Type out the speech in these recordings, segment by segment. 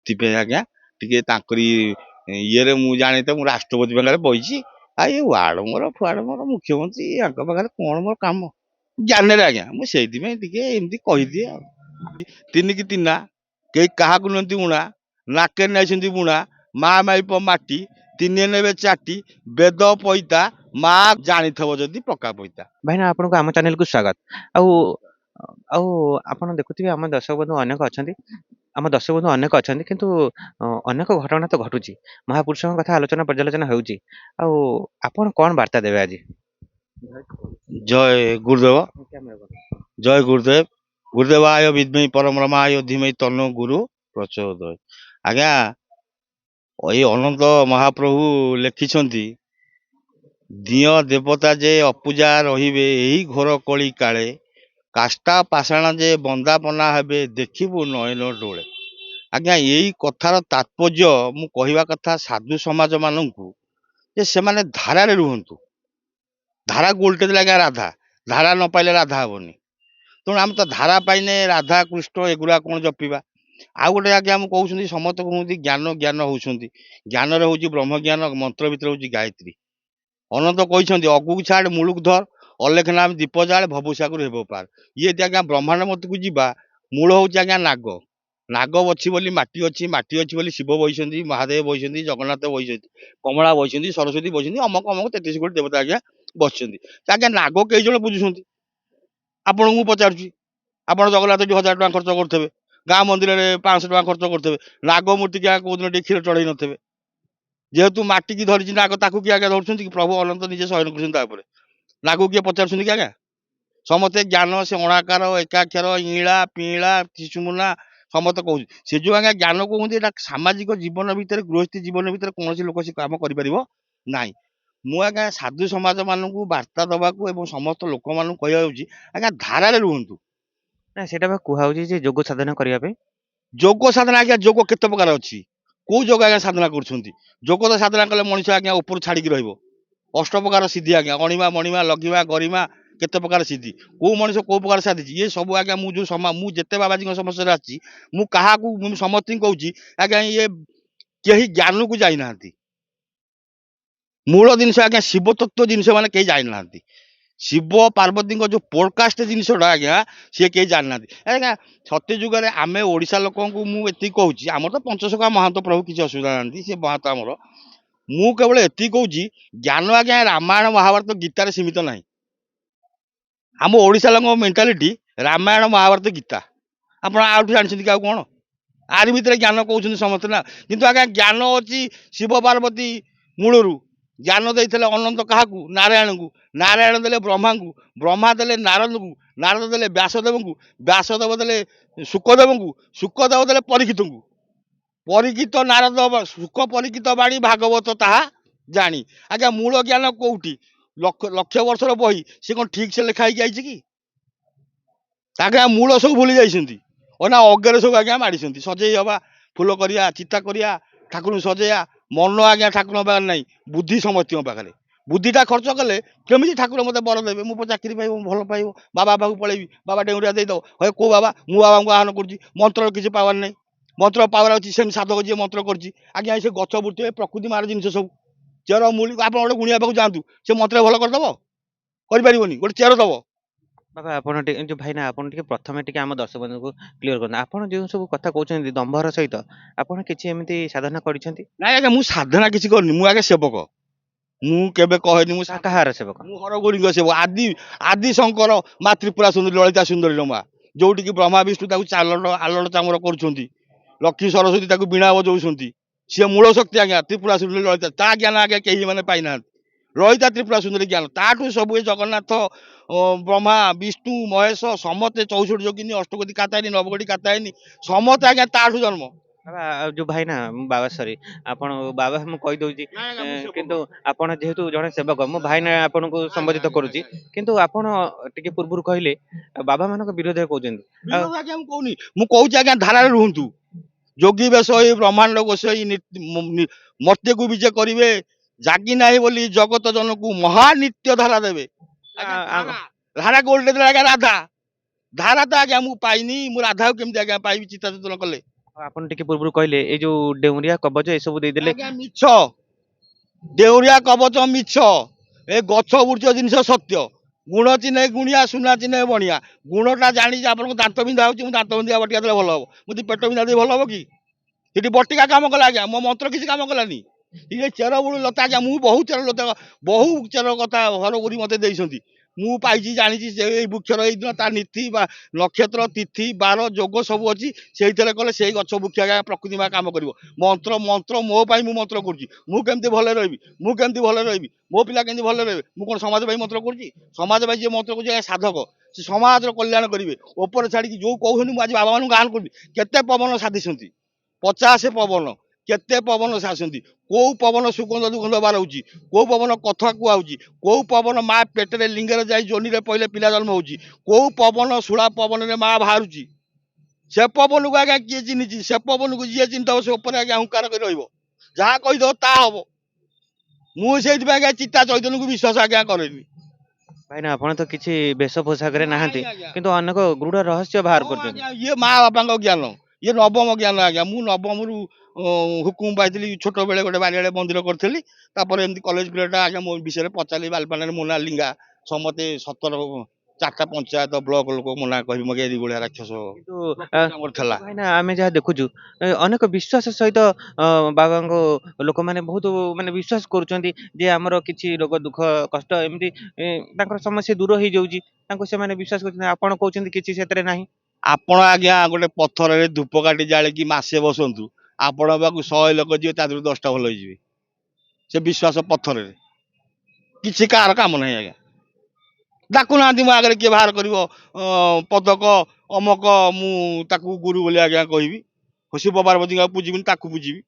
आज्ञा टिके तांकरी ये मु जानी तो राष्ट्रपति पाखे बही ये वार्ड मोर फुआड़ मोर मुख्यमंत्री पाखे कौन मोर कम जाने आज्ञा मुझे एमती कहीदिए तीन कि तीना कई क्या नुहति उणा नाके नहीं बुणा माँ माइप माटी तीन ने चाटी बेद पैता माँ जानी जदि पक्का पैता भाईना आपको आम चैनल को स्वागत आउ आउ आपण देखुथिबे आम दर्शक बंधु अनेक अछंती आम दर्शक बंधु अनेक अछंती किंतु अनेक घटना तो घटुची महापुरुषों कथा आलोचना पर्यालोचना होउची आउ आपण कोन वार्ता देबे आज जय गुरुदेव जय गुरुदेव गुरुदेवाय विद्महि परमरमाय धीमहि तन्नो गुरु प्रचोदय आज्ञा ये अनंत महाप्रभु लिखिछंती दिय देवता जे अपूजा रहिबे एही घोर कली काले काष्टा पाषाण जे बंदापना हेबे देखिबु नयन डोळे आज्ञा यही कथार तात्पर्य मु कहवा कथा साधु समाज मानू जे से माने धारा रुहतु धारा को उल्टे आज्ञा राधा धारा न पाइले राधा हेनी तेणु आम तो धारा पाइने राधा कृष्ण एगुरा कौन जपिबा आउ गोटे आज्ञा आम कहते समस्त कहते ज्ञान ज्ञान होती ज्ञान हूँ ब्रह्म ज्ञान मंत्र भितर हूँ गायत्री अनंत कहते अगुक छाड़ मुलुक धर अलेख नाम दीप जाल भवसागर हेब पार ये आज्ञा ब्रह्मांड मत को जीवा मूल हूँ आज्ञा नाग नाग अच्छी बोली माटी अच्छी बोली शिव बही महादेव बही जगन्नाथ बही कमला बही सरस्वती बही अमक अमक 33 कोटी देवता आज्ञा बस आज्ञा नाग कई जन बुझुंट आपन को पचारुची आप जगन्नाथ 1000 टका खर्च करते गाँ मंदिर में 500 टका खर्च करते नाग मूर्ति क्या कौ दिन क्षीर चढ़ई नथे जेहेतु माटी की धरी नाग ताकू किए आज्ञा धरती प्रभु अनंत निजे शयन कर नाग किए पचार कि आज्ञा समस्ते ज्ञान से अणाकार एकाक्षर इला पीला शिशुमुना समस्त कह से जो आज्ञा ज्ञान कहते सामाजिक जीवन भितर गृहस्थी जीवन भितर कौन लोक से कम कर मु आज्ञा साधु समाज मानक वार्ता दवाक समस्त लोक मान आज्ञा धारा रुहतु ना सेटा बा कुहाउची जे जोग साधना करिया पे जोग साधना आज्ञा जोग केते प्रकार अच्छी कौ जोग आज्ञा साधना जोग तो साधना कले मनुष्य आज्ञा ऊपर छाड़ी अष्ट प्रकार सिद्धि आज्ञा अणिमा मणिमा लगिमा गरिमा केते प्रकार सिद्धि कौ मनुष्य कौ प्रकार साधि ये सब आज्ञा मुझे मुझे बाबाजी समस्या आसी मुझे समस्त कहूँ आज्ञा ये कहीं ज्ञान को जाना मूल जिनस आज्ञा शिव तत्व जिनस मैंने कहीं जाना शिव पार्वती जो पोडकास्ट जिनसा आज्ञा सी कहीं जाना आज्ञा सत्य जुगे आम ओडिशा लोक मुझे कहूँ आम तो पंचशखा महंत प्रभु किसी असुविधा ना सी महंत आमर मु केवल एति कहूँ ज्ञान आज्ञा रामायण महाभारत गीतार सीमित ना आम ओडिशा लोक मेंटालिटी रामायण महाभारत गीता आप जानी कौन आर भितर ज्ञान कहते समस्त ना किंतु आज्ञा ज्ञान अच्छी शिव पार्वती मूलरू ज्ञान देते अनंत क्या नारायण को नारायण देले ब्रह्मा को ब्रह्मा देले नारद को नारद देले व्यासदेव को व्यासदेव देले सुखदेव को सुखदेव देले परीक्षित को परीक्षित नारद सुख परीक्षित बाणी भागवत ताहा जानी आज्ञा मूल ज्ञान कौटी लक्ष वर्षर बही सी कौन ठीक से लिखाई जाइए कि आज्ञा मूल सब भूली जाइए ना अज्ञान सब आज्ञा माड़ी सजे हवा फुल करिया चिता करिया ठाकुर सजेया मन आज्ञा ठाकुर पाखे ना बुद्धि समस्त पाखे बुद्धिटा खर्च कले केमी ठाकुर मत बर देवे मुझे चाकरी पाइब भल पाइब बाबा पाक पलैबी बाबा डेउरिया देदेव हे कौ बाबा मु बाबा को आह्वान करुँच मंत्र किसी पावर नहीं मंत्र पावर अच्छी से साधक जी मंत्र कर गच बुर्ते प्रकृति मार जिन सब चेर मूल आप गोटे गुणिया पाक जातु से मंत्र भल करदेव कर गोटे चेर दब बाबा आपण जो भाई ना आपण प्रथम आम दर्शक बंधु को क्लीयर करना आपण जो सब कथा कहते दंभर सहित आपण किसी एमती साधना करिसेंती ना आज्ञा मु साधना किसी करनी मु आगे सेवक मु केबे कहनी मु कहार सेवक मु हरगोरी सेवक आदि आदि शंकर माँ त्रिपुरा सुंदरी ललिता सुंदरी रमा जोटि कि ब्रह्मा विष्णु चालन आलन चामर कर लक्ष्मी सरस्वती बीणा बजाऊँच सी मूल शक्ति आज्ञा त्रिपुरा सुंदरी ललिता ता ज्ञान आज्ञा कहीं मैंने पाई ना ललिता त्रिपुरा सुंदरी ज्ञान ताठू सब जगन्नाथ ब्रह्मा विष्णु महेश समस्ते 64 जोगिनी अष्टकोटी कातायनी नवकोटी कातायनी समस्ते आज्ञा ताठू जन्म बाबा जो भाई ना बाबा सॉरी आपण बाबा मु कहि दउची किंतु आपण जेहेतु जने सेवक मु भाई ना आपण को संबोधित करूची किंतु आपण टिके पूर्वरु कहले बाबा मानक विरोध कहउचंदी आज्ञा मु कहूनी मु कहूची आज्ञा धारा रुहंतु जोगी बेश ब्रह्मांड गोसाई मर्त्य को विजय करिवे जागी नाही बोली जगत जन को महानित्य धारा देवे धारा गोल्डे आज्ञा राधा धारा तो आज्ञा मु पाइनी मु राधा केमती आज्ञा पाइबी चिता चेतन कले ଆପଣ ଟିକେ ପୂର୍ବରୁ କହିଲେ ଏଇ ଯୋଉ ଡେଉଁରିଆ କବଚ ଏସବୁ ଦେଇଦେଲେ। ଆଜ୍ଞା ମିଛ, ଡେଉଁରିଆ କବଚ ମିଛ, ଏ ଗଛ ବୁର୍ଚ୍ଚ ଜିନିଷ ସତ୍ୟ। ଗୁଣ ଚିହ୍ନେ ଗୁଣିଆ, ସୁନା ଚିହ୍ନେ ବଣିଆ। ଗୁଣଟା ଜାଣିଛି ଆପଣଙ୍କୁ ଦାନ୍ତ ବିନ୍ଧା ହଉଛି, ମୁଁ ଦାନ୍ତ ବିନ୍ଧା ବଟିକା ଦେଲେ ଭଲ ହବ। ମୁଁ ଯଦି ପେଟ ବିନ୍ଧା ଦେଲେ ଭଲ ହବ କି? ସେଠି ବଟିକା କାମ କଲା ଆଜ୍ଞା, ମୋ ମନ୍ତ୍ର କିଛି କାମ କଲାନି। ଇଏ ଚେର ବୁଳୁ ଲତା ଆଜ୍ଞା, ମୁଁ ବହୁତ ଚେର ଲତା, ବହୁ ଚେର କଥା ଘର ବୁଢ଼ୀ ମତେ ଦେଇଛନ୍ତି। ମୁଁ ପାଇଛି ଜାଣିଛି ଯେ ଏଇ ବୃକ୍ଷର ଏଇ ଦିନ ତା ନୀତି ବା ନକ୍ଷତ୍ର ତିଥି ବାର ଯୋଗ ସବୁ ଅଛି। ସେଇଥିରେ କଲେ ସେଇ ଗଛ ବୃକ୍ଷ ଆଜ୍ଞା ପ୍ରକୃତି ମା କାମ କରିବ। ମନ୍ତ୍ର ମନ୍ତ୍ର ମୋ ପାଇଁ ମୁଁ ମନ୍ତ୍ର କରୁଛି। ମୁଁ କେମିତି ଭଲରେ ରହିବି, ମୁଁ କେମିତି ଭଲରେ ରହିବି, ମୋ ପିଲା କେମିତି ଭଲରେ ରହିବେ। ମୁଁ କଣ ସମାଜ ପାଇଁ ମନ୍ତ୍ର କରୁଛି? ସମାଜ ପାଇଁ ଯିଏ ମନ୍ତ୍ର କରୁଛି ଆଜ୍ଞା ସାଧକ, ସେ ସମାଜର କଲ୍ୟାଣ କରିବେ। ଉପରେ ଛାଡ଼ିକି ଯୋଉ କହୁଛନ୍ତି ମୁଁ ଆଜି ବାବାମାନଙ୍କୁ ଗାନ କରୁଛି। କେତେ ପବନ ସାଧିଛନ୍ତି, 50 ପବନ, କେତେ ପବନ ସାଧୁଛନ୍ତି। କୋଉ ପବନ ସୁଗନ୍ଧ ଦୁର୍ଗନ୍ଧ ବାରଉଛି, କୋଉ ପବନ କଥା କୁହାଉଛି, କୋଉ ପବନ ମା ପେଟରେ ଲିଙ୍ଗରେ ଯାଇ ଯୋନିରେ ପଇଲେ ପିଲା ଜନ୍ମ ହଉଛି, କୋଉ ପବନ ଶୁଳା ପବନରେ ମା ବାହାରୁଛି। ସେ ପବନକୁ ଆଜ୍ଞା କିଏ ଚିହ୍ନିଛି? ସେ ପବନକୁ ଯିଏ ଚିହ୍ନିଥିବ ସେ ଉପରେ ଆଜ୍ଞା ହୁଙ୍କାର କରି ରହିବ। ଯାହା କହିଦବ ତାହା ହବ। ମୁଁ ସେଇଥିପାଇଁ ଆଜ୍ଞା ଚିତା ଚୈତନ୍ୟକୁ ବିଶ୍ୱାସ ଆଜ୍ଞା କରେନି। ଭାଇନା ଆପଣ ତ କିଛି ବେଶ ପୋଷାକରେ ନାହାନ୍ତି, ନାଇଁ ଆଜ୍ଞା, କିନ୍ତୁ ଅନେକ ଗୃଢ ରହସ୍ୟ ବାହାର ହଁ କରୁଛନ୍ତି। ଆଜ୍ଞା, ଇଏ ମା ବାପାଙ୍କ ଜ୍ଞାନ, ଇଏ ନବମ ଜ୍ଞାନ ଆଜ୍ଞା। ମୁଁ ନବମରୁ ହୁକୁମ ପାଇଥିଲି। ଛୋଟ ବେଳେ ଗୋଟେ ବାରିଆଡେ ମନ୍ଦିର କରିଥିଲି। ତାପରେ ଏମିତି କଲେଜ ପିରିୟଡ ଆଜ୍ଞା ମୋ ବିଷୟରେ ପଚାରିଲି ବାଲପାନରେ ମୋନାଲିଙ୍ଗା। ସମସ୍ତେ 4ଟା ପଞ୍ଚାୟତ ବ୍ଲକ ଲୋକ ମନା କହିବି ମଗେ ଏଇ ଭଳିଆ ରାକ୍ଷସ କିନ୍ତୁ ମୋର ଥିଲା। ଭାଇନା ଆମେ ଯାହା ଦେଖୁଛୁ ଅନେକ ବିଶ୍ୱାସ ସହିତ ବାବାଙ୍କୁ ଲୋକମାନେ ବହୁତ ମାନେ ବିଶ୍ୱାସ କରୁଛନ୍ତି ଯେ ଆମର କିଛି ରୋଗ ଦୁଃଖ କଷ୍ଟ ଏମିତି ତାଙ୍କର ସମସ୍ୟା ଦୂର ହେଇଯାଉଛି, ତାଙ୍କୁ ସେମାନେ ବିଶ୍ୱାସ କରୁଛନ୍ତି। ଆପଣ କହୁଛନ୍ତି କିଛି ସେଥିରେ ନାହିଁ। ଆପଣ ଆଜ୍ଞା ଗୋଟେ ପଥରରେ ଧୂପ କାଠି ଜାଳିକି ମାସେ ବସନ୍ତୁ, ଆପଣଙ୍କ ପାଖକୁ 100 ଲୋକ ଯିବେ, ତା ଦେହରୁ 10ଟା ଭଲ ହେଇଯିବେ। ସେ ବିଶ୍ୱାସ ପଥରରେ କିଛି କାହାର କାମ ନାହିଁ ଆଜ୍ଞା। ଡାକୁନାହାନ୍ତି ମୋ ଆଗରେ କିଏ ବାହାର କରିବ ପଦକ ଅମକ, ମୁଁ ତାକୁ ଗୁରୁ ବୋଲି ଆଜ୍ଞା କହିବି। ଶିବ ପାର୍ବତୀଙ୍କୁ ଆଉ ପୂଜିବିନି, ତାକୁ ପୂଜିବି।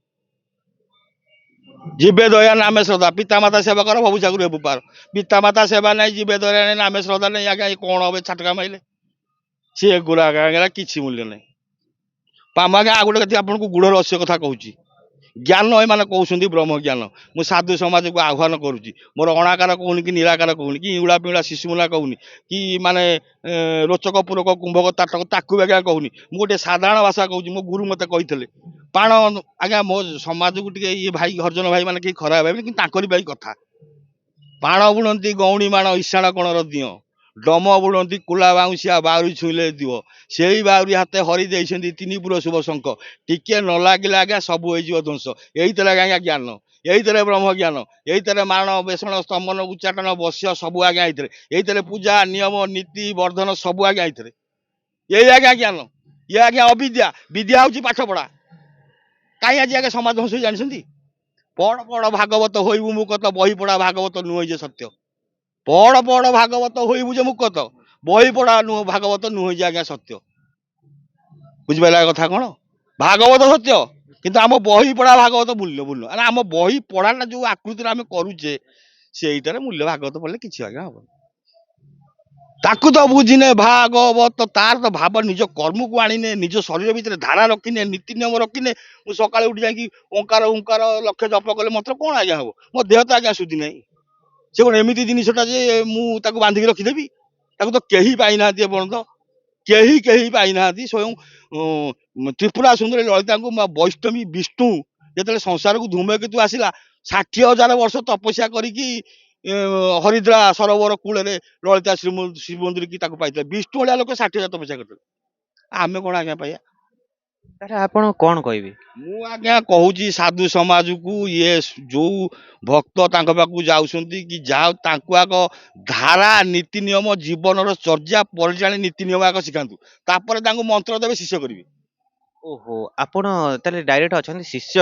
ଯିବେ ଦୟା ନାମେ ଶ୍ରଦ୍ଧା, ପିତାମାତା ସେବା କର ଭବୁ ଚାକୁରି ହେବୁ ପାର। ପିତାମାତା ସେବା ନାହିଁ, ଯିବେ ଦୟା ନାହିଁ, ନାମେ ଶ୍ରଦ୍ଧା ନାହିଁ ଆଜ୍ଞା, ଏ କଣ হবে ଛାଟକା ମାଇଲେ? ସିଏ ଗୁରା ଆଜ୍ଞା କିଛି ମୂଲ୍ୟ ନାହିଁ। ପାମ ଆଜ୍ଞା ଆଉ ଗୋଟେ କଥା ଆପଣଙ୍କୁ ଗୁଢ ରହସ୍ୟ କଥା କହୁଛି। ଜ୍ଞାନ ଏମାନେ କହୁଛନ୍ତି ବ୍ରହ୍ମ ଜ୍ଞାନ। ମୁଁ ସାଧୁ ସମାଜକୁ ଆହ୍ୱାନ କରୁଛି। ମୋର ଅଣାକାର କହୁନି କି ନିରାକାର କହୁନି କି ଇଉଳା ପିଉଳା ଶିଶୁମୁଲା କହୁନି କି ମାନେ ରୋଚକ ପୂରକ କୁମ୍ଭକ ତାଟକ ତାକୁ ଆଜ୍ଞା କହୁନି। ମୁଁ ଗୋଟେ ସାଧାରଣ ଭାଷା କହୁଛି। ମୋ ଗୁରୁ ମତେ କହିଥିଲେ ପାଣ ଆଜ୍ଞା, ମୋ ସମାଜକୁ ଟିକେ ଇଏ ଭାଇ ହରିଜନ ଭାଇ ମାନେ କେହି ଖରାପ ଭାବିବେ, କିନ୍ତୁ ତାଙ୍କରି ପାଇଁ କଥା। ପାଣ ବୁଣନ୍ତି ଗଉଣୀ ମାଣ ଇଶାଣ କଣର ଦିଅ, ଡମ ବୁଣନ୍ତି କୁଲା ବାଉଁଶିଆ ବାଉରି ଛୁଇଁଲେ ଦିଅ। ସେଇ ବାଉରି ହାତେ ହରି ଦେଇଛନ୍ତି 3 ପୁର ଶୁଭ ଶଙ୍ଖ। ଟିକେ ନ ଲାଗିଲେ ଆଜ୍ଞା ସବୁ ହେଇଯିବ ଧ୍ୱଂସ। ଏଇଥିରେ ଆଜ୍ଞା ଜ୍ଞାନ, ଏଇଥିରେ ବ୍ରହ୍ମ ଜ୍ଞାନ, ଏଇଥିରେ ମାଣ ବେଷଣ ସ୍ତମ୍ଭନ ଉଚ୍ଚାଟନ ବସ୍ୟ ସବୁ ଆଜ୍ଞା ଏଇଥିରେ। ଏଇଥିରେ ପୂଜା ନିୟମ ନୀତି ବର୍ଦ୍ଧନ ସବୁ ଆଜ୍ଞା ଏଇଥିରେ। ଏଇ ଆଜ୍ଞା ଜ୍ଞାନ। ଇଏ ଆଜ୍ଞା ଅବିଦ୍ୟା, ବିଦ୍ୟା ହଉଛି ପାଠ ପଢା। କାହିଁ ଆଜି ଆଜ୍ଞା ସମାଜ ଧ୍ୱଂସ ଜାଣିଛନ୍ତି? ପଢ ପଢ ଭାଗବତ ହୋଇବୁ ମୁକତ, ବହି ପଢା ଭାଗବତ ନୁହେଁ ଯେ ସତ୍ୟ। ପଢ ପଢ ଭାଗବତ ହୋଇବୁ ଯେ ମୁକତ, ବହି ପଢା ନୁହଁ ଭାଗବତ ନୁହେଁ ଯେ ଆଜ୍ଞା ସତ୍ୟ। ବୁଝିପାରିଲା କଥା କଣ? ଭାଗବତ ସତ୍ୟ, କିନ୍ତୁ ଆମ ବହି ପଢା ଭାଗବତ ମୂଲ୍ୟ ମୂଲ୍ୟ ଆରେ ଆମ ବହି ପଢାଟା ଯୋଉ ଆକୃତିରେ ଆମେ କରୁଛେ, ସେଇଟାରେ ମୂଲ୍ୟ ଭାଗବତ ପଢିଲେ କିଛି ଆଜ୍ଞା ହବନି। ତାକୁ ତ ବୁଝିନେ ଭାଗବତ, ତାର ତ ଭାବ ନିଜ କର୍ମକୁ ଆଣିନେ, ନିଜ ଶରୀର ଭିତରେ ଧାରା ରଖିନେ, ନୀତି ନିୟମ ରଖିନେ। ମୁଁ ସକାଳେ ଉଠି ଯାଇକି ଓଙ୍କାର ଓଙ୍କାର ଲକ୍ଷ ଜପ କଲେ ମନ୍ତ୍ର କଣ ଆଜ୍ଞା ହବ? ମୋ ଦେହ ତ ଆଜ୍ଞା ଶୁଦ୍ଧି ନାହିଁ। ସେ କଣ ଏମିତି ଜିନିଷଟା ଯେ ମୁଁ ତାକୁ ବାନ୍ଧିକି ରଖିଦେବି? ତାକୁ ତ କେହି ପାଇନାହାନ୍ତି ଏପର୍ଯ୍ୟନ୍ତ, କେହି ପାଇନାହାନ୍ତି। ସ୍ୱୟଂ ତ୍ରିପୁରା ସୁନ୍ଦରୀ ଲଳିତାଙ୍କୁ ବୈଷ୍ଣବୀ ବିଷ୍ଣୁ ଯେତେବେଳେ ସଂସାରକୁ ଧୂମକେତୁ ଆସିଲା, 60,000 ବର୍ଷ ତପସ୍ୟା କରିକି ହରିଦ୍ରା ସରୋବର କୂଳରେ ଲଳିତା ଶ୍ରୀମନ୍ଦିର କି ତାକୁ ପାଇଥିଲେ। ବିଷ୍ଣୁ ଭଳିଆ ଲୋକ 60,000 ତପସ୍ୟା କରିଥିଲେ। ଆମେ କଣ ଆଜ୍ଞା ପାଇବା? ତାହେଲେ ଆପଣ କଣ କହିବେ? ମୁଁ ଆଜ୍ଞା କହୁଛି ସାଧୁ ସମାଜକୁ, ଇଏ ଯୋଉ ଭକ୍ତ ତାଙ୍କ ପାଖକୁ ଯାଉଛନ୍ତି କି ଯାଅ, ତାଙ୍କୁ ଆଗ ଧାରା ନୀତି ନିୟମ ଜୀବନର ଚର୍ଯ୍ୟା ପରିଚାଳନା ନୀତି ନିୟମ ଆଗ ଶିଖାନ୍ତୁ। ତାପରେ ତାଙ୍କୁ ମନ୍ତ୍ର ଦେବେ, ଶିଷ୍ୟ କରିବେ। ଓହୋ, ଆପଣ ତାହେଲେ ଡାଇରେକ୍ଟ ଅଛନ୍ତି ଶିଷ୍ୟ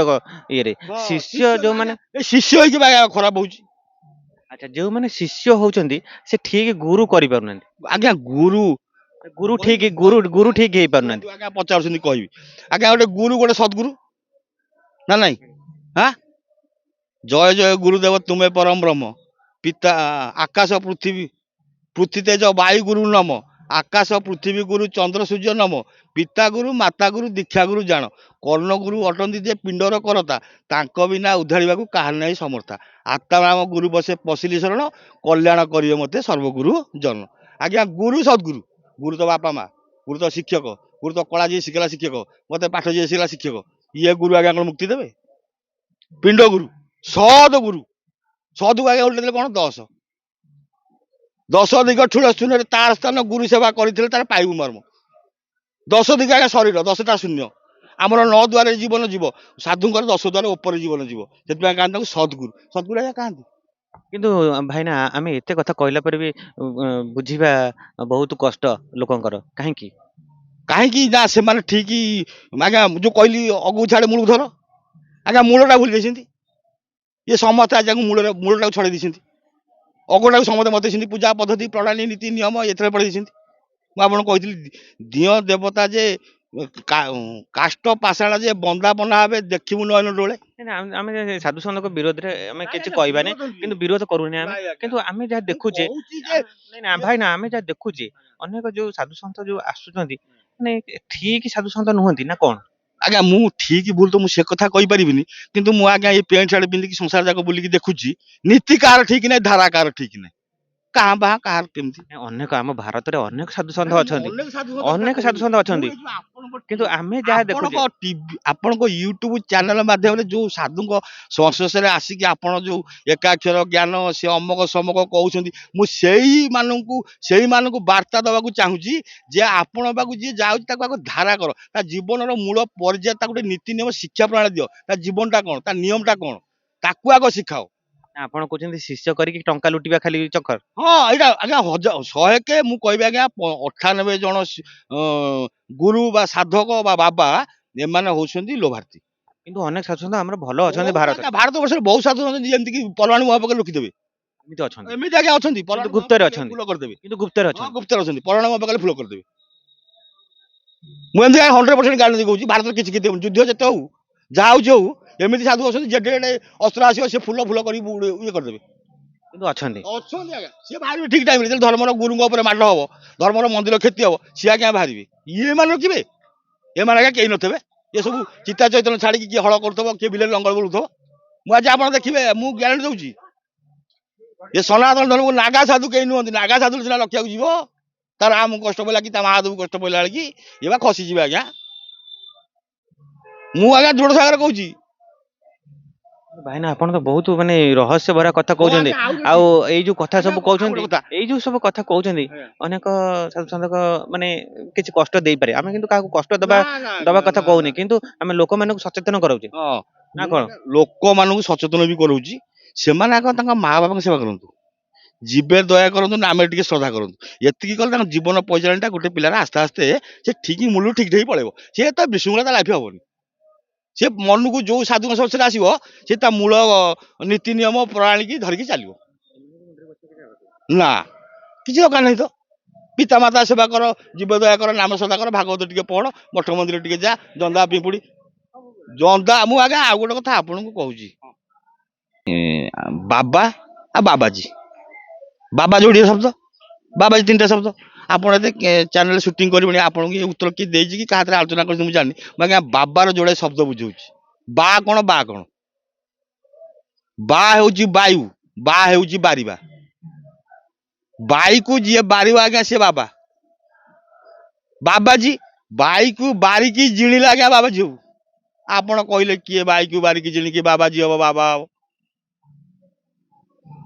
ଇଏରେ। ହଁ ଶିଷ୍ୟ ଶିଷ୍ୟ ବା ଆଜ୍ଞା, ଯୋଉମାନେ, ଏ ଶିଷ୍ୟ ହେଇକି ବା ଆଜ୍ଞା ଖରାପ ହଉଛି। ଆଚ୍ଛା ଯୋଉମାନେ ଶିଷ୍ୟ ହଉଛନ୍ତି ସେ ଠିକ ଗୁରୁ କରିପାରୁନାହାନ୍ତି। ଆଜ୍ଞା ଗୁରୁ ଗୁରୁ କହିବି ଠିକ କହିବି ଗୁରୁ ଠିକ ଶୁଣନ୍ତୁ ହେଇପାରୁନାହାନ୍ତି। ଆଜ୍ଞା, ପଚାରୁଛନ୍ତି କହିବି। ଆଜ୍ଞା ଗୋଟେ ଗୁରୁ ଗୋଟେ ସଦ୍ଗୁରୁ ନା ନାଇଁ? ହଁ, ଜୟ ଜୟ ଗୁରୁଦେବ ତୁମେ ପରମ ବ୍ରହ୍ମ, ପିତା ଆକାଶ ପୃଥିବୀ ପୃଥ୍ୱୀ ତେଜ ବାୟୁ ଗୁରୁ ନମ, ଆକାଶ ପୃଥିବୀ ଗୁରୁ ଚନ୍ଦ୍ର ସୂର୍ଯ୍ୟ ନମ, ପିତା ଗୁରୁ ମାତା ଗୁରୁ ଦୀକ୍ଷା ଗୁରୁ ଜାଣ, କର୍ଣ୍ଣ ଗୁରୁ ଅଟନ୍ତି ଯେ ପିଣ୍ଡର କରତା, ତାଙ୍କ ବିନା ଉଦ୍ଧାରିବାକୁ କାହାର ନାହିଁ ସମର୍ଥା, ଆତ୍ମାରାମ ଗୁରୁ ବସେ ପଶିଲି ଶରଣ, କଲ୍ୟାଣ କରିବେ ମତେ ସର୍ବଗୁରୁ ଜନ। ଆଜ୍ଞା ଗୁରୁ ସଦ୍ଗୁରୁ, ଗୁରୁ ତ ବାପା ମା, ଗୁରୁ ତ ଶିକ୍ଷକ, ଗୁରୁ ତ କଳା ଯିଏ ଶିଖିଲା ଶିକ୍ଷକ, ମତେ ପାଠ ଯିଏ ଶିଖିଲା ଶିକ୍ଷକ, ଇଏ ଗୁରୁ ଆଜ୍ଞା କଣ ମୁକ୍ତି ଦେବେ? ପିଣ୍ଡ ଗୁରୁ, ସଦ ଗୁରୁ, ସଦକୁ ଆଜ୍ଞା ଓଲଟେଇ ଦେଲେ କଣ 10 10 ଦିଗ ଠୁଳ ଶୂନ୍ୟରେ ତାର ସ୍ଥାନ ଗୁରୁ ସେବା କରିଥିଲେ ତାର ପାଇବୁ ମର୍ମ। 10 ଦିଗ ଆଜ୍ଞା ଶରୀର, 10ଟା ଶୂନ୍ୟ। ଆମର 9 ଦ୍ୱାରରେ ଜୀବନ ଯିବ, ସାଧୁଙ୍କର 10 ଦ୍ୱାର ଉପରେ ଜୀବନ ଯିବ। ସେଥିପାଇଁ କାହାନ୍ତି ତାଙ୍କୁ ସଦଗୁରୁ। ସଦଗୁରୁ ଆଜ୍ଞା କାହାନ୍ତି? କିନ୍ତୁ ଭାଇନା ଆମେ ଏତେ କଥା କହିଲା ପରେ ବି ବୁଝିବା ବହୁତ କଷ୍ଟ ଲୋକଙ୍କର କାହିଁକି? କାହିଁକି ନା ସେମାନେ ଠିକ ଆଜ୍ଞା ଯୋଉ କହିଲି ଅଗୁ ଛାଡେ ମୂଳକୁ ଧର, ଆଜ୍ଞା ମୂଳଟା ଭୁଲି ଯାଇଛନ୍ତି। ଇଏ ସମସ୍ତେ ଆଜ୍ଞା ମୂଳଟାକୁ ଛଡେଇ ଦେଇଛନ୍ତି। ଅଗଟାକୁ ସମସ୍ତେ ମତେ ଦେଇଛନ୍ତି, ପୂଜା ପଦ୍ଧତି ପ୍ରଣାଳୀ ନୀତି ନିୟମ ଏଥିରେ ପଢେଇ ଦେଇଛନ୍ତି। ମୁଁ ଆପଣଙ୍କୁ କହିଥିଲି ଦିଅ ଦେବତା ଯେ କାଷ୍ଟ ପାଷାଣ ଯେ ବନ୍ଦାପନା ହେବେ ଦେଖିବୁ ନୟନ ଡୋଳେ। ନାଇଁ, ନାଇଁ, ଆମେ ସାଧୁ ସନ୍ଥଙ୍କ ବିରୋଧରେ ଆମେ ନାଇଁ କିଛି ଆଜ୍ଞା କହିବାନି, ବିରୋଧ ନୁହେଁ। କିନ୍ତୁ ବିରୋଧ କରୁନି ଆମେ। ନାଇଁ ଆଜ୍ଞା କିନ୍ତୁ ଆମେ ଯାହା ମୁଁ ଦେଖୁଛେ, କହୁଛି ଯେ ନାଇଁ ନା ଭାଇନା, ଆମେ ଯାହା ଦେଖୁଛେ ଅନେକ ଯୋଉ ସାଧୁ ସନ୍ଥ ଯୋଉ ଆସୁଛନ୍ତି, ମାନେ ଠିକ ସାଧୁ ସନ୍ଥ ନୁହନ୍ତି ନା କଣ? ଆଜ୍ଞା ମୁଁ ଠିକ ଭୁଲ ତ ମୁଁ ସେ କଥା କହିପାରିବିନି, କିନ୍ତୁ ମୁଁ ଆଜ୍ଞା ଏଇ ପ୍ୟାଣ୍ଟ ସାର୍ଟ ପିନ୍ଧିକି ସଂସାର ଯାକ ବୁଲିକି ଦେଖୁଛି, ନୀତି କାହାର ଠିକ ନାହିଁ, ଧାରା କାହାର ଠିକ ନାହିଁ, କାହା ବାହା କାହାର କେମିତି। ଅନେକ ଆମ ଭାରତରେ ଅନେକ ସାଧୁ ସନ୍ଥ ଆଜ୍ଞା ମୁଁ ଅଛନ୍ତି, ଅନେକ ସାଧୁଙ୍କ କଥା ଅନେକ ସାଧୁ କହୁନି, ସନ୍ଥ ମୁଁ ଅଛନ୍ତି, ଏଇ ଯୋଉ କିନ୍ତୁ ଆମେ ଯାହା ଦେଖୁଛେ। ଆପଣଙ୍କ ୟୁଟ୍ୟୁବ ଚ୍ୟାନେଲ ମାଧ୍ୟମରେ ଯୋଉ ସାଧୁଙ୍କ ସଂସ୍ପର୍ଶରେ ଆସିକି ଆପଣ ଯୋଉ ଏକାକ୍ଷର ଜ୍ଞାନ ସେ ଅମକ ସମକ କହୁଛନ୍ତି, ମୁଁ ସେଇମାନଙ୍କୁ ବାର୍ତ୍ତା ଦବାକୁ ଚାହୁଁଛି ଯେ ଆପଣ ପାଖକୁ ଯିଏ ଯାଉଛି ତାକୁ ଆଗ ଧାରା କର, ତା ଜୀବନର ମୂଳ ପର୍ଯ୍ୟାୟ, ତାକୁ ଗୋଟେ ନୀତି ନିୟମ ଶିକ୍ଷା ପ୍ରଣାଳୀ ଦିଅ, ତା ଜୀବନଟା କଣ, ତା ନିୟମଟା କଣ, ତାକୁ ଆଗ ଶିଖାଅ। ଆପଣ କହୁଛନ୍ତି ଶିଷ୍ୟ କରିକି ଟଙ୍କା ଲୁଟିବା ଖାଲି ଚକ୍କର। ହଁ ଏଇଟା ଆଜ୍ଞା 100କେ ମୁଁ କହିବି ଆଜ୍ଞା 98 ଜଣ ଗୁରୁ ବା ସାଧକ ବା ବାବା ଏମାନେ ହଉଛନ୍ତି ଲୋଭାର୍ଥୀ। କିନ୍ତୁ ଅନେକ ସାଧୁ ସନ୍ଥ ଆମର ଭଲ ଅଛନ୍ତି ବହୁତ ଭାରତରେ, ଆଜ୍ଞା ଭାରତବର୍ଷରେ ବହୁତ ସାଧୁ ଅଛନ୍ତି, ଯେମିତି କି ପରମାଣୁ ମୁହଁ ପକେଇ ଲୁକିଦେବେ। ଏମିତି ଅଛନ୍ତି, ଏମିତି ଆଜ୍ଞା ଅଛନ୍ତି, କିନ୍ତୁ ପରମାଣୁ ମୁହଁ ଗୁପ୍ତରେ ପକେଇଲେ ଅଛନ୍ତି, ଫୁଲ କରିଦେବେ। କିନ୍ତୁ ଗୁପ୍ତରେ ହଁ ଅଛନ୍ତି। ଗୁପ୍ତରେ ଅଛନ୍ତି, ପରମାଣୁ ମୁହଁ ପକେଇଲେ ଫୁଲ କରିଦେବେ। ମୁଁ ଏମିତି 100% ଗ୍ୟାରେଣ୍ଟି କହୁଛି, ଭାରତରେ କିଛି ଯୁଦ୍ଧ ଯେତେ ହଉ ଯାହା ହଉଛି ହଉ, ଏମିତି ସାଧୁ ଅଛନ୍ତି ଯେତେ ଅସ୍ତ୍ର ଆସିବ ସେ ଫୁଲ କରି ଇଏ କରିଦେବେ। କିନ୍ତୁ ଅଛନ୍ତି। ଅଛନ୍ତି ଆଜ୍ଞା, ସିଏ ବାହାରିବେ ଠିକ ଟାଇମରେ, ଯେତେବେଳେ ଧର୍ମର ଗୁରୁଙ୍କ ଉପରେ ମାଡ ହବ, ଧର୍ମର ମନ୍ଦିର କ୍ଷତି ହବ, ସିଏ ଆଜ୍ଞା ବାହାରିବେ। ଇଏ ମାନେ ରଖିବେ, ଏମାନେ ଆଜ୍ଞା କେହି ନଥିବେ। ଏ ସବୁ ଚିତା ଚୈତନ୍ୟ ଛାଡିକି କିଏ ହଳ କରୁଥିବ, କିଏ ବିଲରେ ଲଙ୍ଗଳ ବୁଲୁଥିବ। ମୁଁ ଆଜି ଆପଣ ଦେଖିବେ, ମୁଁ ଗ୍ୟାରେଣ୍ଟି ଦଉଛି। ଏ ସନାତନ ଧର୍ମକୁ ନାଗା ସାଧୁ କେହି ନୁହନ୍ତି, ନାଗା ସାଧୁ ସିନା ରଖିବାକୁ ଯିବ, ତାର ଆମକୁ କଷ୍ଟ ପଇଲା କି ତା ମହାଦେବକୁ କଷ୍ଟ ପଇଲା ବେଳେ କି ଏ ବା ଖସିଯିବେ ଆଜ୍ଞା। ମୁଁ ଆଜ୍ଞା ଦୃଢ ସାଗର କହୁଛି। ଭାଇନା ଆପଣ ତ ବହୁତ ମାନେ ରହସ୍ୟ ଭରା କଥା ହଁ କହୁଛନ୍ତି, ଆଜ୍ଞା ଆଉ ଆଉ ଗୋଟେ ଏଇ ଯୋଉ କଥା ଆଜ୍ଞା ସବୁ ଆଉ ଗୋଟେ କହୁଛନ୍ତି, କଥା ଏଇ ଯୋଉ ସବୁ କଥା କହୁଛନ୍ତି, ଆଜ୍ଞା। ଅନେକ ସାଧୁ ସନ୍ଥଙ୍କ ମାନେ କିଛି କଷ୍ଟ ଦେଇପାରେ, ଆମେ କିନ୍ତୁ କାହାକୁ କଷ୍ଟ ନା ଦବା ନା ଦବା ନା କଥା ନା କହୁନି, ନା କିନ୍ତୁ ଆମେ ଲୋକମାନଙ୍କୁ ସଚେତନ କରାଉଛେ ହଁ ନା ମୁଁ କଣ? ଆଜ୍ଞା ଲୋକମାନଙ୍କୁ ସଚେତନ ବି କରଉଛି। ସେମାନେ ଆଗ ତାଙ୍କ ମା ବାପାଙ୍କ ସେବା କରନ୍ତୁ, ଯିବେ ଦୟା କରନ୍ତୁ ନା ଆମେ ଟିକେ ଶ୍ରଦ୍ଧା କରନ୍ତୁ, ଏତିକି କଲେ ତାଙ୍କ ଜୀବନ ପରିଚାଳନାଟା ଗୋଟେ ପିଲାର ଆସ୍ତେ ଆସ୍ତେ ସେ ଠିକ ମୂଳରୁ ଠିକ ହେଇ ପଳେଇବ। ସେ ତ ବିଶୃଙ୍ଖଳତା ଲାଇଫ ହବନି। ସେ ମନକୁ ଯୋଉ ସାଧୁଙ୍କ ସଂସ୍ପର୍ଶରେ ଆସିବ, ସେ ତା ମୂଳ ନୀତି ନିୟମ ପ୍ରଣାଳୀ କି ଧରିକି ଚାଲିବ। ନା କିଛି ଦରକାର ନାହିଁ ତ, ପିତାମାତା ସେବା କର, ଜୀବ ଦୟା କର, ନାମ ସଦା କର, ଭାଗବତ ଟିକେ ପଢ, ମଠ ମନ୍ଦିର ଟିକେ ଯା, ଜନ୍ଦା ପିମ୍ପୁଡି ଜନ୍ଦା। ମୁଁ ଆଜ୍ଞା ଆଉ ଗୋଟେ କଥା ଆପଣଙ୍କୁ କହୁଛି, ବାବା ଆଉ ବାବାଜୀ, ବାବା ଯୋଡିଏ ଶବ୍ଦ, ବାବାଜୀ 3ଟା ଶବ୍ଦ। ଆପଣ ଏତେ ଚ୍ୟାନେଲ ସୁଟିଂ କରିବେନି, ଆପଣଙ୍କୁ ଏ ଉତ୍ତର କିଏ ଦେଇଛି କି କାହା ଆଲୋଚନା କରିଛି ମୁଁ ଜାଣିନି। ମୁଁ ଆଜ୍ଞା ବାବାର ଯୋଡେ ଶବ୍ଦ ବୁଝଉଛି। ବା କଣ, ବା କଣ? ବା ହେଉଛି ବାୟୁ, ବା ହେଉଛି ବାରିବା। ବାଇକୁ ଯିଏ ବାରିବ ଆଜ୍ଞା ସିଏ ବାବା। ବାବାଜୀ ବାଇକୁ ବାରିକି ଜିଣିଲେ ଆଜ୍ଞା ବାବାଜୀ ହବୁ। ଆପଣ କହିଲେ କିଏ ବାଇକୁ ବାରିକି ଜିଣିକି ବାବାଜୀ ହବ, ବାବା ହବ?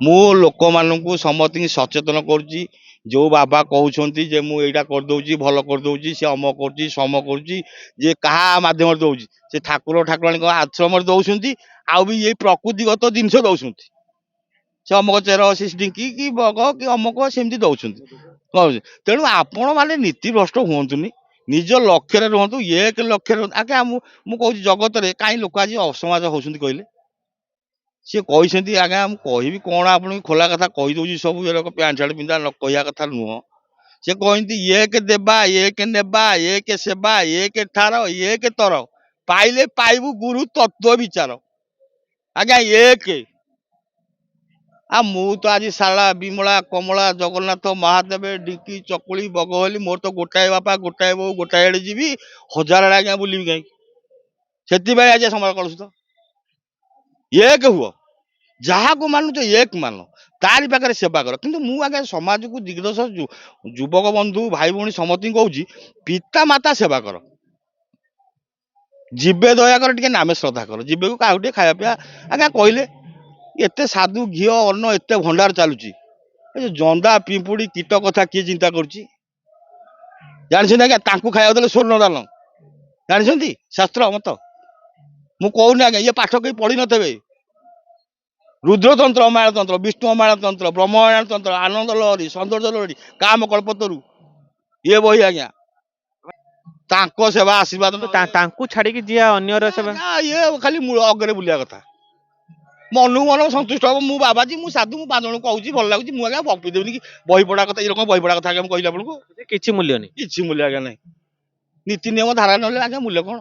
ମୁଁ ଲୋକମାନଙ୍କୁ ସମସ୍ତଙ୍କୁ ସଚେତନ କରୁଛି। ଯୋଉ ବାବା କହୁଛନ୍ତି ଯେ ମୁଁ ଏଇଟା କରିଦଉଛି, ଭଲ କରିଦଉଛି, ସେ ଅମ କରୁଛି ସମ କରୁଛି, ଯେ କାହା ମାଧ୍ୟମରେ ଦଉଛି, ସେ ଠାକୁର ଠାକୁରାଣୀଙ୍କ ଆଶ୍ରମରେ ଦଉଛନ୍ତି, ଆଉ ବି ଏଇ ପ୍ରକୃତିଗତ ଜିନିଷ ଦଉଛନ୍ତି। ସେ ଅମକ ଚେର ସେ ଢିଙ୍କି କି ବଗ କି ଅମକ ସେମିତି ଦଉଛନ୍ତି। ତେଣୁ ଆପଣ ମାନେ ନୀତି ଭ୍ରଷ୍ଟ ହୁଅନ୍ତୁନି, ନିଜ ଲକ୍ଷ୍ୟରେ ରୁହନ୍ତୁ, ଏକ ଲକ୍ଷ୍ୟରେ ରୁହନ୍ତୁ। ଆଜ୍ଞା ମୁଁ କହୁଛି ଜଗତରେ କାହିଁ ଲୋକ ଆଜି ଅସମାଜ ହଉଛନ୍ତି କହିଲେ? ସିଏ କହିଛନ୍ତି ଆଜ୍ଞା, ମୁଁ କହିବି କଣ ଆପଣଙ୍କୁ, ଖୋଲା କଥା କହିଦଉଛି ସବୁ, ଏ ଲୋକ ପ୍ୟାଣ୍ଟ ସାର୍ଟ ପିନ୍ଧା କହିବା କଥା ନୁହଁ। ସେ କହନ୍ତି ଏକ ଦେବା ଏକ ନେବା ଏକ ସେବା ଏକ ଠାର ଏକ ତର, ପାଇଲେ ପାଇବୁ ଗୁରୁ ତତ୍ତ୍ୱ ବିଚାର। ଆଜ୍ଞା ଏକ ମୁଁ ତ ଆଜି ଶାରଳା ବିମଳା କମଳା ଜଗନ୍ନାଥ ମହାଦେବ ଢିଙ୍କି ଚକୁଳି ବଗ ହେଲି, ମୋର ତ ଗୋଟାଏ ବାପା ଗୋଟାଏ ବୋଉ ଗୋଟାଏ ଆଡେ ଯିବି, 1000 ଆଡେ ଆଜ୍ଞା ବୁଲିବି କାହିଁକି? ସେଥିପାଇଁ ଆଜି ସମୟ କଳୁଷିତ। ଏକ ହୁଅ, ଯାହାକୁ ମାନୁଛ ଏକ ମାନ, ତାରି ପାଖରେ ସେବା କର। କିନ୍ତୁ ମୁଁ ଆଜ୍ଞା ସମାଜକୁ ଦିଗ୍ଦଶ ଯୁବକ ବନ୍ଧୁ ଭାଇ ଭଉଣୀ ସମସ୍ତଙ୍କୁ କହୁଛି, ପିତା ମାତା ସେବା କର, ଯିବେ ଦୟାକର ଟିକେ ନାମେ ଶ୍ରଦ୍ଧା କର, ଯିବେକୁ କାହାକୁ ଟିକେ ଖାଇବା ପିଇବା ଆଜ୍ଞା କହିଲେ। ଏତେ ସାଧୁ ଘିଅ ଅନ୍ନ ଏତେ ଭଣ୍ଡାର ଚାଲୁଛି, ଏ ଯୋଉ ଜନ୍ଦା ପିମ୍ପୁଡି କୀଟ କଥା କିଏ ଚିନ୍ତା କରୁଛି? ଜାଣିଛନ୍ତି ଆଜ୍ଞା, ତାଙ୍କୁ ଖାଇବାକୁ ଦେଲେ ସ୍ୱର୍ଣ୍ଣ ଦାନ, ଜାଣିଛନ୍ତି ଶାସ୍ତ୍ର ମତ। ମୁଁ କହୁନି ଆଜ୍ଞା, ଇଏ ପାଠ କେହି ପଢିନଥିବେ। ରୁଦ୍ରତନ୍ତ୍ର ଅମାୟଣ ତନ୍ତ୍ର, ବିଷ୍ଣୁ ଅମାୟଣ ତନ୍ତ୍ର, ବ୍ରହ୍ମାୟଣ ତନ୍ତ୍ର, ଆନନ୍ଦ ଲହରୀ, ସୌନ୍ଦର୍ଯ୍ୟ ଲହରୀ, କାମ କଳ୍ପତରୁ, ଇଏ ବହି ଆଜ୍ଞା। ତାଙ୍କ ସେବା ଆଶୀର୍ବାଦ କିନ୍ତୁ ନହେଲେ ତାଙ୍କୁ ଛାଡିକି ଯିଏ ଅନ୍ୟର ସେବା ଇଏ ଖାଲି ମୂଳ ଅଗରେ ବୁଲିବା କଥା। ମନକୁ ମନ ସନ୍ତୁଷ୍ଟ ହବ, ମୁଁ ବାବାଜୀ, ମୁଁ ସାଧୁ, ମୁଁ 5 ଜଣଙ୍କୁ କହୁଛି ଭଲ ଲାଗୁଛି, ମୁଁ ଆଜ୍ଞା ବକ୍ତି ଦେବିନି କି ବହି ପଢା କଥା। ଏଇ ରକମ ବହି ପଢା କଥା ଆଜ୍ଞା ମୁଁ କହିଲି ଆପଣଙ୍କୁ, କିଛି ମୂଲ୍ୟ ନାହିଁ। କିଛି ମୂଲ୍ୟ ଆଜ୍ଞା ନାହିଁ। ନୀତି ନିୟମ ଧାରା ନହେଲେ ଆଜ୍ଞା ମୂଲ୍ୟ କଣ?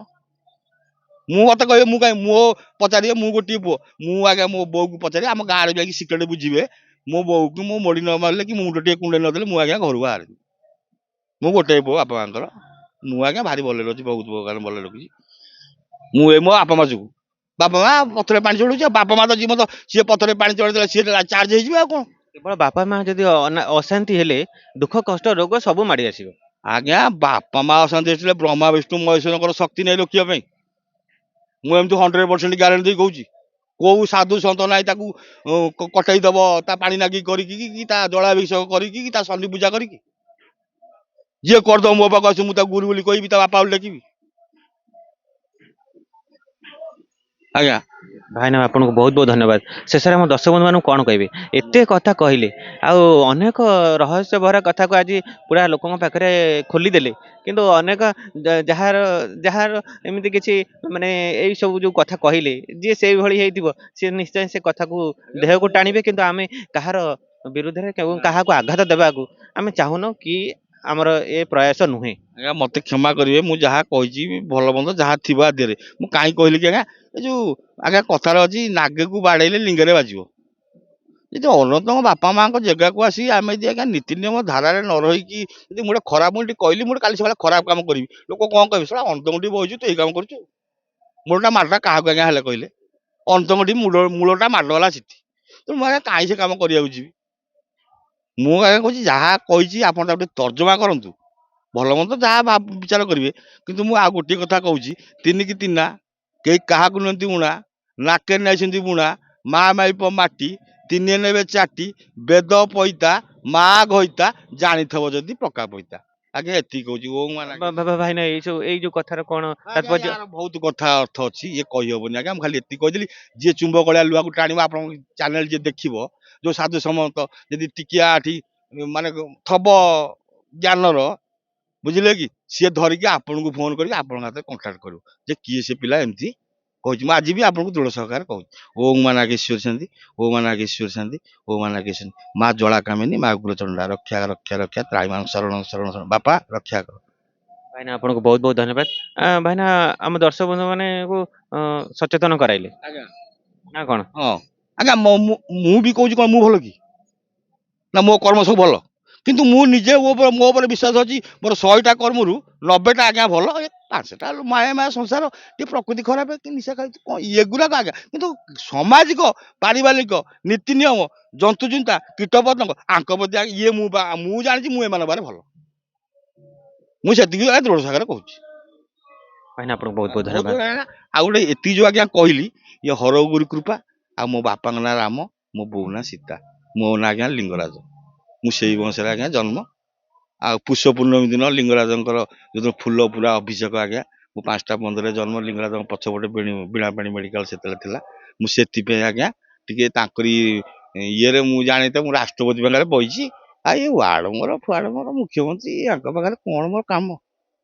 ମୁଁ ମତେ କହିବେ, ମୁଁ କାହିଁ ମୋ ପଚାରିବେ, ମୁଁ ଗୋଟିଏ ପୁଅ, ମୁଁ ଆଜ୍ଞା ମୋ ବୋଉକୁ ପଚାରି ଆମ ଗାଁରେ ଯାଇକି ସିକ୍ରେଟ ବୁଝିବେ, ମୋ ବୋଉକୁ ମୁଁ ମୋଡି ନ ମାରିଲେ କି ମୁଣ୍ଡ ଟିକେ କୁଣ୍ଡେଇ ନଦେଲେ ମୁଁ ଆଜ୍ଞା ଘରୁ ବାହାରିବି। ମୁଁ ଗୋଟେ ପୁଅ ବାପା ମାଙ୍କର, ମୁଁ ଆଜ୍ଞା ଭାରି ଭଲରେ ଅଛି, ବହୁତ ପ୍ରକାର ଭଲରେ ରଖିଛି। ମୁଁ ମୋ ବାପା ମା ଯୋଗୁ, ବାପା ମା ପଥରରେ ପାଣି ଚଢଉଛି, ବାପା ମା ତ ଯିବ ତ, ସିଏ ପଥରରେ ପାଣି ଚଢେଇ ଦେଲେ ସିଏ ଚାର୍ଜ ହେଇଯିବେ ଆଉ କଣ? କେବଳ ବାପା ମା ଯଦି ଅଶାନ୍ତି ହେଲେ ଦୁଃଖ କଷ୍ଟ ରୋଗ ସବୁ ମାଡି ଆସିବ। ଆଜ୍ଞା ବାପା ମା ଅଶାନ୍ତି ହେଇଥିଲେ ବ୍ରହ୍ମା ବିଷ୍ଣୁ ମହେଶ୍ୱରଙ୍କର ଶକ୍ତି ନାହିଁ ରୋକିବା ପାଇଁ। ମୁଁ ଏମିତି 100% ଗ୍ୟାରେଣ୍ଟି ଦେଇ କହୁଛି। କୋଉ ସାଧୁ ସନ୍ଥ ନାହିଁ ତାକୁ କଟେଇ ଦବ, ତା ପାଣି ନାଗି କରିକି କି ତା ଜଳାଭିଷେକ କରିକି କି ତା ଶନି ପୂଜା କରିକି। ଯିଏ କରିଦବ ମୋ ପାଖକୁ ଆସି, ମୁଁ ତାକୁ ଗୁରୁ ବୋଲି କହିବି, ତା ବାପା ବୋଲି ଡାକିବି ଆଜ୍ଞା। ଭାଇନା ଆପଣଙ୍କୁ ବହୁତ ବହୁତ ଧନ୍ୟବାଦ। ଶେଷରେ ଆମ ଦର୍ଶକ ବନ୍ଧୁ ମାନଙ୍କୁ କଣ କହିବେ? ଏତେ କଥା କହିଲେ, ଆଉ ଅନେକ ରହସ୍ୟ ଭରା କଥାକୁ ଆଜି ପୁରା ଲୋକଙ୍କ ପାଖରେ ଖୋଲିଦେଲେ। କିନ୍ତୁ ଅନେକ ଯାହାର ଯାହାର ଏମିତି କିଛି ମାନେ ଏଇ ସବୁ ଯୋଉ କଥା କହିଲେ, ଯିଏ ସେଇଭଳି ହେଇଥିବ ସିଏ ନିଶ୍ଚୟ ସେ କଥାକୁ ଦେହକୁ ଟାଣିବେ। କିନ୍ତୁ ଆମେ କାହାର ବିରୁଦ୍ଧରେ ଏବଂ କାହାକୁ ଆଘାତ ଦେବାକୁ ଆମେ ଚାହୁଁନୁ କି ଆମର ଏ ପ୍ରୟାସ ନୁହେଁ। ଆଜ୍ଞା ମତେ କ୍ଷମା କରିବେ, ମୁଁ ଯାହା କହିଛି ଭଲ ମନ୍ଦ ଯାହା ଥିବ ଆଦେହରେ ମୁଁ କାହିଁ କହିଲି କି ଆଜ୍ଞା, ଏ ଯୋଉ ଆଜ୍ଞା କଥାରେ ଅଛି, ନାଗକୁ ବାଡେଇଲେ ଲିଙ୍ଗରେ ବାଜିବ। ଯଦି ଅନନ୍ତଙ୍କ ବାପା ମାଙ୍କ ଜାଗାକୁ ଆସି ଆମେ ଯଦି ଆଜ୍ଞା ନୀତି ନିୟମ ଧାରାରେ ନ ରହିକି ଯଦି ମୁଁ ଗୋଟେ ଖରାପ, ମୁଁ ଟିକେ କହିଲି, ମୁଁ କାଲି ସକାଳେ ଖରାପ କାମ କରିବି, ଲୋକ କଣ କହିବେ? ଶଳା ଅନନ୍ତଙ୍କଠି ବହିଛୁ, ତୁ ଏଇ କାମ କରୁଛୁ। ମୂଳଟା ମାଡଟା କାହାକୁ ଆଜ୍ଞା ହେଲେ କହିଲେ? ଅନନ୍ତଙ୍କଠି ମୂଳଟା ମାଡ ହେଲା ସେଠି। ତେଣୁ ମୁଁ ଆଜ୍ଞା କାହିଁ ସେ କାମ କରିବାକୁ ଯିବି? ମୁଁ ଆଜ୍ଞା କହୁଛି, ଯାହା କହିଛି ଆପଣ ତାକୁ ଟିକେ ତର୍ଜମା କରନ୍ତୁ, ଭଲ ମନ୍ଦ ଯାହା ବିଚାର କରିବେ। କିନ୍ତୁ ମୁଁ ଆଉ ଗୋଟିଏ କଥା କହୁଛି, ତିନିକି ତିନା କେହି କାହାକୁ ନିଅନ୍ତି ଉଣା, ନାକେ ନାଇଛନ୍ତି ବୁଣା, ମା ମାଇପ ମାଟି, ତିନି ନେବେ ଚାଟି, ବେଦ ପଇତା, ମା ଘଇତା, ଜାଣିଥବ ଯଦି ପକା ପଇତା। ଆଜ୍ଞା ଏତିକି କହୁଛି। ଓଁ ମା ନାଗେଶ୍ୱରୀ। ଭାଇନା ଏଇ ଯୋଉ କଥାର କଣ ଆଜ୍ଞା ତାତ୍ପର୍ଯ୍ୟ? ୟାର ବହୁତ କଥା ଅର୍ଥ ଅଛି, ଇଏ କହିହବନି ଆଜ୍ଞା, ମୁଁ ଖାଲି ଏତିକି କହିଦେଲି। ଯିଏ ଚୁମ୍ବକଳିଆ ଲୁହାକୁ ଟାଣିବ, ଆପଣଙ୍କ ଚ୍ୟାନେଲ ଯିଏ ଦେଖିବ, ଯୋଉ ସାଧୁ ସମନ୍ତ ଯଦି ଟିକିଆ ଆଠି ମାନେ ଥବ ଜ୍ଞାନର, ବୁଝିଲେ କି, ସିଏ ଧରିକି ଆପଣଙ୍କୁ ଫୋନ କରିକି ଆପଣଙ୍କ ହାତରେ କଣ୍ଟାକ୍ଟ କରିବ ଯେ କିଏ ସେ ପିଲା ଏମିତି କହିଛି। ମୁଁ ଆଜି ବି ଆପଣଙ୍କୁ ଦୃଢ ସହକାରେ କହୁଛି। ଓଁ ମା ନାଗେଶ୍ୱରୀ ଶାନ୍ତି, ଓଁ ମା ନାଗେଶ୍ୱରୀ ଶାନ୍ତି, ଓଁ ମା ନାଗେଶ୍ୱରୀ। ମା ଜଳା କାମିନୀ, ମା ଉଗ୍ରଚଣ୍ଡା, ରକ୍ଷା ରକ୍ଷା ରକ୍ଷା, ତ୍ରାହିମାଂ ଶରଣ ଶରଣ ଶରଣ। ବାପା ରକ୍ଷା କର। ଭାଇନା ଆପଣଙ୍କୁ ବହୁତ ବହୁତ ଧନ୍ୟବାଦ। ଭାଇନା ଆମ ଦର୍ଶକ ବନ୍ଧୁ ମାନଙ୍କୁ ସଚେତନ କରାଇଲେ ଆଜ୍ଞା ନା କଣ? ହଁ ଆଜ୍ଞା, ମୁଁ ବି କହୁଛି କଣ ମୁଁ ଭଲ କି? ନା ମୋ କର୍ମ ସବୁ ଭଲ, କିନ୍ତୁ ମୁଁ ନିଜେ ମୋ ଉପରେ ବିଶ୍ୱାସ ଅଛି। ମୋର 100ଟା କର୍ମରୁ 90ଟା ଆଜ୍ଞା ଭଲ, ଏ 5ଟା ମାୟା ମାୟା ସଂସାର, ଟିକେ ପ୍ରକୃତି ଖରାପ, କି ନିଶା ଖାଉଛି କଣ ଏଗୁଡ଼ାକ ଆଜ୍ଞା। କିନ୍ତୁ ସାମାଜିକ ପାରିବାରିକ ନୀତି ନିୟମ, ଜନ୍ତୁ ଜୁନ୍ତା କୀଟ ପତଙ୍ଗ ଆଙ୍କ ପ୍ରତି ଇଏ ମୁଁ ଜାଣିଛି, ମୁଁ ଏମାନଙ୍କ ପାଖରେ ଭଲ। ମୁଁ ସେତିକି ଆଜ୍ଞା ଦୃଢ ସାଗରରେ କହୁଛି। ଭାଇନା ଆପଣଙ୍କୁ ବହୁତ ବହୁତ ବହୁତ ଧନ୍ୟବାଦ। ଆଜ୍ଞା। ଆଉ ଗୋଟେ ଏତିକି ଯୋଉ ଆଜ୍ଞା କହିଲି, ଇଏ ହରଉ ଗୁରୁ କୃପା। ଆଉ ମୋ ବାପାଙ୍କ ନାଁ ରାମ, ମୋ ବୋଉ ନାଁ ସୀତା, ମୋ ନାଁ ଆଜ୍ଞା ଲିଙ୍ଗରାଜ। ମୁଁ ସେଇ ବଂଶରେ ଆଜ୍ଞା ଜନ୍ମ। ଆଉ ପୁଷ ପୂର୍ଣ୍ଣମୀ ଦିନ ଲିଙ୍ଗରାଜଙ୍କର ଯୋଉ ଫୁଲ ପୁରା ଅଭିଷେକ ଆଜ୍ଞା, ମୁଁ 5ଟା 15ରେ ଜନ୍ମ। ଲିଙ୍ଗରାଜଙ୍କ ପଛପଟେ ବୀଣାପାଣି ମେଡିକାଲ ସେତେବେଳେ ଥିଲା। ମୁଁ ସେଥିପାଇଁ ଆଜ୍ଞା ଟିକେ ତାଙ୍କରି ଇଏରେ ମୁଁ ଜାଣି ତ ମୁଁ ରାଷ୍ଟ୍ରପତି ପାଖରେ ବଇଛି। ଆଉ ଏ ୱାର୍ଡ ଫୁଆଡ ମୁଖ୍ୟମନ୍ତ୍ରୀ ୟାଙ୍କ ପାଖରେ କଣ ମୋର କାମ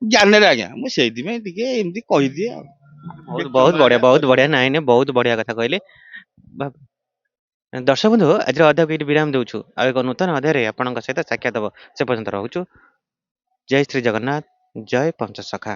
ଜାଣିଲେ ଆଜ୍ଞା, ମୁଁ ସେଇଥିପାଇଁ ଟିକେ ଏମିତି କହିଦିଏ ଆଉ। ଟିକେ ବହୁତ ବହୁତ କ୍ଷମା ବଢିଆ, ଆଜ୍ଞା ବହୁତ କରିବେ। ବଢିଆ। ନାଇଁ ନାଇଁ, ବହୁତ ବଢିଆ କଥା କହିଲେ। ଦର୍ଶକ ବନ୍ଧୁ, ଆଜିର ଅଧ୍ୟାୟକୁ ଏଇଠି ବିରାମ ଦଉଛୁ। ଆଉ ଏକ ନୂତନ ଅଧ୍ୟାୟରେ ଆପଣଙ୍କ ସହିତ ସାକ୍ଷାତ ହବ। ସେ ପର୍ଯ୍ୟନ୍ତ ରହୁଛୁ। ଜୟ ଶ୍ରୀ ଜଗନ୍ନାଥ, ଜୟ ପଞ୍ଚସଖା।